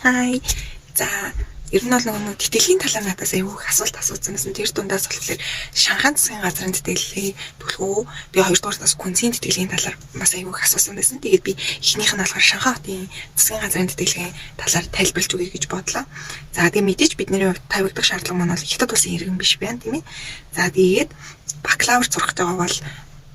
Хай. За ер нь бол нөгөө тэтгэлийн талаар надаас аюу их асуулт асуусан байсан. Тэр дундаас болохоор Шанхай засгийн газрын тэтгэлгээ төлөвөө би хоёрдугаараас Күнзийн тэтгэлийн талаар бас аюу их асуусан байсан. Тэгээд би эхнийх нь болохоор Шанхай хотын засгийн газрын тэтгэлгийн талаар тайлбарлаж өгье гэж бодлоо. За тэгээд мэдээж бидний хувьд тавигдах шаардлага маань бол Хятад улсын иргэн биш байна, тийм ээ. За тэгээд бакалавр сурах гэж байгаа бол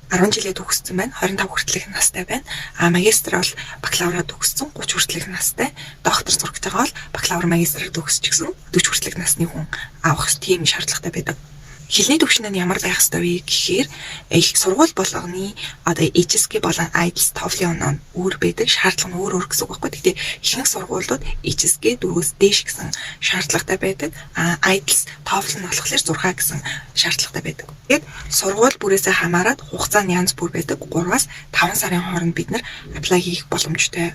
10 жилээ төгссөн байна. 25 хүртэл их настай байна. Магистр бол бакалавраа төгссөн 30 хүртэл их настай. Доктор сурах гэж байгаа бол бакалавр магистраар төгсчихсэн 40 хүртэл их насны хүн авах тийм шаардлагатай байдаг. Хэлний төвшин нь ямар байх ёстой вэ гэхээр их сургууль болгоны одоо HSK болон IELTS TOEFL-ийн оноо өөр байдаг, шаардлага нь өөр гэсэн үг байхгүй. Гэхдээ ихэнх сургуулиуд HSK 4-өөс дээш гэсэн шаардлагатай байдаг. IELTS TOEFL нь болохоор 6 гэсэн шаардлагатай байдаг. Тэгээд сургууль бүрээсээ хамаарат хугацаа нь янз бүр байдаг. 3-аас 5 сарын хооронд бид нар apply хийх боломжтой.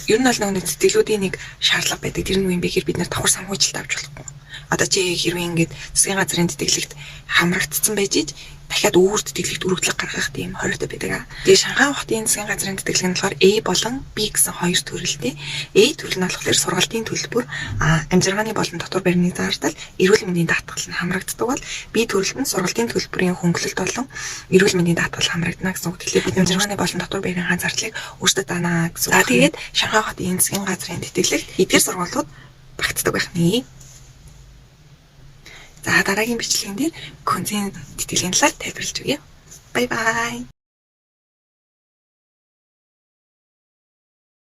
Ер нь бол нэг тэтгэлгүүдийн нэг шаардлага байдаг. Тэр нь юу юм бэ гэхээр бид нар давхар санхүүжилт авч болохгүй. Одоо чи хэрвээ ингээд засгийн газрын тэтгэлэгт хамрагдсан байж ич дахиад өөр тэтгэлэгт өргөдлөг гаргах тийм хориотой байдаг. Тэгээ Шанхай хотын засгийн газрын тэтгэлэг нь болохоор A болон B гэсэн хоёр төрөлтэй. A төрөл нь болохоор сургалтын төлбөр, амжиргааны болон дотор байрны зардал, эрүүл мэндийн даатгал нь хамрагддаг бол B төрөлд нь сургалтын төлбөрийн хөнгөлөлт болон эрүүл мэндийн даатгал хамрагдана гэсэн үг. Тэгэхээр бид амжиргааны болон дотор байрны зардалыг өөрсдөө даана гэсэн үг. За тэгээд Шанхай хотын засгийн газрын тэтгэлэгт эдгээр сургуулиуд багтдаг байх нэ. За дараагийн бичлэгэн дээр Күнзийн тэтгэлийн талаар тайлбарлаж өгье. Бай бай.